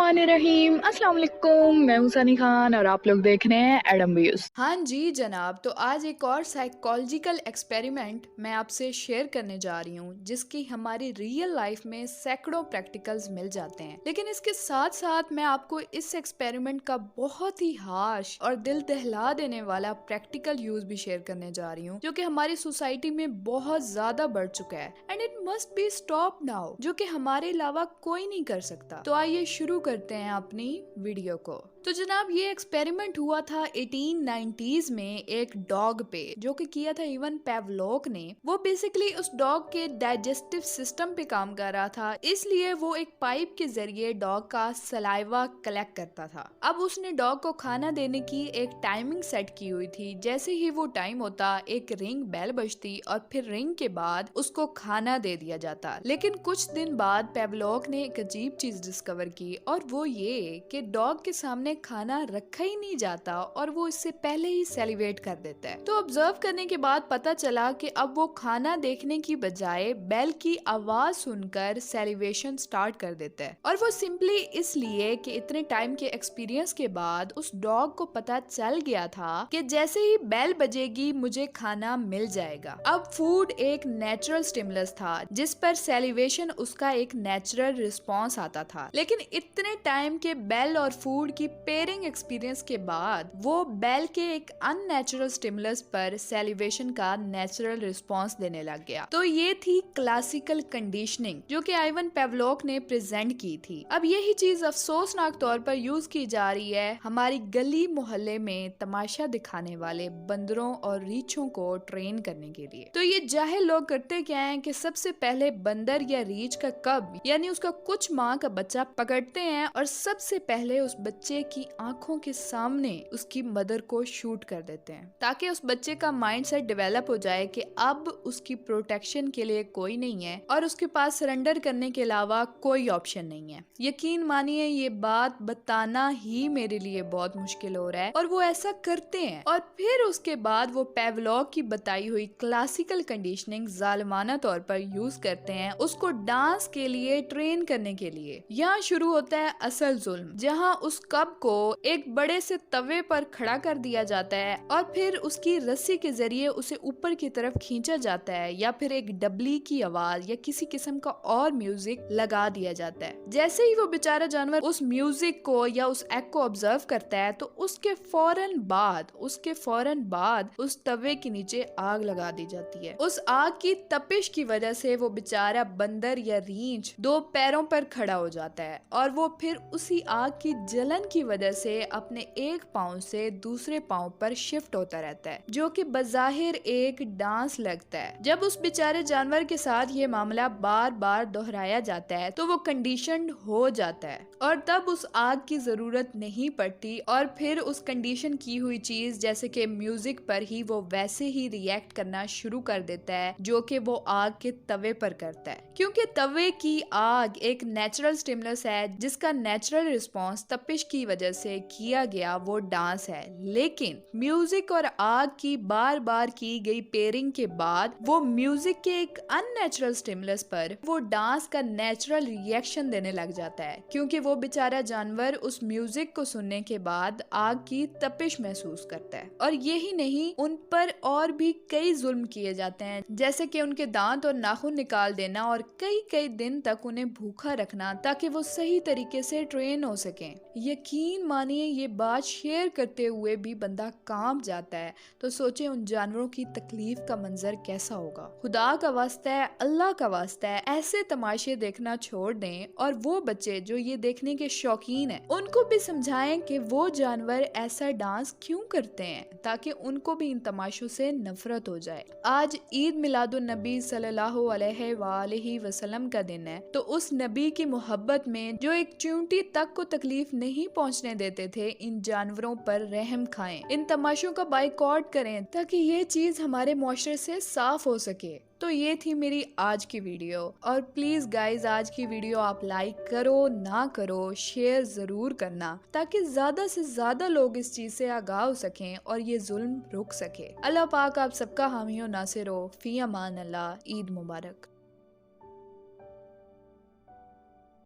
बिस्मिल्लाहिर्रहमानिर्रहीम। अस्सलाम वालेकुम, मैं हूं सनी खान और आप लोग देख रहे हैं एडम व्यूज। हाँ जी जनाब, तो आज एक और साइकोलॉजिकल एक्सपेरिमेंट मैं आपसे शेयर करने जा रही हूँ जिसकी हमारी रियल लाइफ में सैकड़ों प्रैक्टिकल्स मिल जाते हैं। लेकिन इसके साथ साथ मैं आपको इस एक्सपेरिमेंट का बहुत ही हार्श और दिल दहला देने वाला प्रैक्टिकल यूज भी शेयर करने जा रही हूँ जो कि हमारी सोसाइटी में बहुत ज्यादा बढ़ चुका है and it must be stop now, जो कि हमारे अलावा कोई नहीं कर सकता। तो आइए शुरू करते हैं अपनी वीडियो को। तो जनाब, ये एक्सपेरिमेंट हुआ था 1890s में एक डॉग पे, जो कि किया था इवन पेवलोक ने। वो बेसिकली उस डॉग के डाइजेस्टिव सिस्टम पे काम कर रहा था, इसलिए वो एक पाइप के जरिए डॉग का सलाइवा कलेक्ट करता था। अब उसने डॉग को खाना देने की एक टाइमिंग सेट की हुई थी। जैसे ही वो टाइम होता, एक रिंग बेल बजती और फिर रिंग के बाद उसको खाना दे दिया जाता। लेकिन कुछ दिन बाद पेवलोक ने एक अजीब चीज डिस्कवर की, और वो ये कि डॉग के सामने खाना रखा ही नहीं जाता और वो इससे पहले ही सेलिब्रेट कर देता है। तो ऑब्जर्व करने के बाद पता चला कि अब वो खाना देखने की बजाय बेल की आवाज सुनकर सेलिब्रेशन स्टार्ट कर देता है। और वो सिंपली इसलिए कि इतने टाइम के एक्सपीरियंस के बाद उस डॉग को पता चल गया था कि जैसे ही बेल बजेगी मुझे खाना मिल जाएगा। अब फूड एक नेचुरल स्टिमुलस था जिस पर सेलिब्रेशन उसका एक नेचुरल रिस्पॉन्स आता था। लेकिन इतने टाइम के बेल और फूड की पेयरिंग एक्सपीरियंस के बाद वो बेल के एक अननेचुरल स्टिमुलस पर सेलिब्रेशन का नेचुरल रिस्पॉन्स देने लग गया। तो ये थी क्लासिकल कंडीशनिंग जो कि आइवन पेवलोक ने प्रेजेंट की थी। अब यही चीज अफसोसनाक तौर पर यूज की जा रही है हमारी गली मोहल्ले में तमाशा दिखाने वाले बंदरों और रीछों को ट्रेन करने के लिए। तो ये जाहिल लोग करते क्या है कि सबसे पहले बंदर या रीछ का कब यानी उसका कुछ माह का बच्चा पकड़ते हैं और सबसे पहले उस बच्चे की आंखों के सामने उसकी मदर को शूट कर देते हैं, ताकि उस बच्चे का माइंडसेट डेवलप हो जाए कि अब उसकी प्रोटेक्शन के लिए कोई नहीं है और उसके पास सरेंडर करने के अलावा कोई ऑप्शन नहीं है। यकीन मानिए ये बात बताना ही मेरे लिए बहुत मुश्किल हो रहा है, और वो ऐसा करते हैं। और फिर उसके बाद वो पेवलोक की बताई हुई क्लासिकल कंडीशनिंग जालिमाना तौर पर यूज करते हैं उसको डांस के लिए ट्रेन करने के लिए। यहाँ शुरू होता है असल जुल्म, जहाँ उस कब को एक बड़े से तवे पर खड़ा कर दिया जाता है और फिर उसकी रस्सी के जरिए उसे ऊपर की तरफ खींचा जाता है, या फिर एक डबली की आवाज या किसी किस्म का और म्यूजिक लगा दिया जाता है। जैसे ही वो बेचारा जानवर उस म्यूजिक को या उस एक्ट को ऑब्जर्व करता है तो उसके फौरन बाद उस तवे के नीचे आग लगा दी जाती है। उस आग की तपिश की वजह से वो बेचारा बंदर या रींछ दो पैरों पर खड़ा हो जाता है, और वो फिर उसी आग की जलन की वजह से अपने एक पाँव से दूसरे पाँव पर शिफ्ट होता रहता है, जो कि बज़ाहिर एक डांस लगता है। जब उस बेचारे जानवर के साथ ये मामला बार बार दोहराया जाता है तो वो कंडीशनड हो जाता है और तब उस आग की जरूरत नहीं पड़ती, और फिर उस कंडीशन की हुई चीज जैसे कि म्यूजिक पर ही वो वैसे ही रिएक्ट करना शुरू कर देता है जो कि वो आग के तवे पर करता है। क्योंकि तवे की आग एक नेचुरल स्टिमुलस है जिसका नेचुरल रिस्पॉन्स तपिश की वजह से किया गया वो डांस है। लेकिन म्यूजिक और आग की बार बार की गई पेयरिंग के बाद वो म्यूजिक के एक अननेचुरल स्टिमुलस पर वो डांस का नेचुरल रिएक्शन देने लग जाता है, क्योंकि वो बेचारा जानवर उस म्यूजिक को सुनने के बाद आग की तपिश महसूस करता है। और यही नहीं, उन पर और भी कई जुल्म किए जाते हैं, जैसे कि उनके दांत और नाखून निकाल देना और कई कई दिन तक उन्हें भूखा रखना ताकि वो सही तरीके से ट्रेन हो सकें। यकीन मानिए ये बात शेयर करते हुए भी बंदा कांप जाता है। तो सोचे उन जानवरों की तकलीफ का मंजर कैसा होगा। खुदा का वास्ता है, अल्लाह का वास्ता है, ऐसे तमाशे देखना छोड़ दें और वो बच्चे जो ये देखने के शौकीन हैं उनको भी समझाएं कि वो जानवर ऐसा डांस क्यों करते हैं, ताकि उनको भी इन तमाशों से नफरत हो जाए। आज ईद मिलादुन नबी सल्लल्लाहु अलैहि वसल्लम का दिन है, तो उस नबी की मोहब्बत में जो एक चींटी तक को तकलीफ नहीं पहुंचने देते थे, इन जानवरों पर रहम खाएं, इन तमाशों का बाइकआउट करें ताकि ये चीज हमारे मुआशरे से साफ हो सके। तो ये थी मेरी आज की वीडियो, और प्लीज गाइज आज की वीडियो आप लाइक करो ना करो, शेयर जरूर करना ताकि ज्यादा से ज्यादा लोग इस चीज से आगाह हो सकें और ये जुल्म रुक सके। अल्लाह पाक आप सबका हामी और नासिर हो। फी अमान अल्लाह। ईद मुबारक।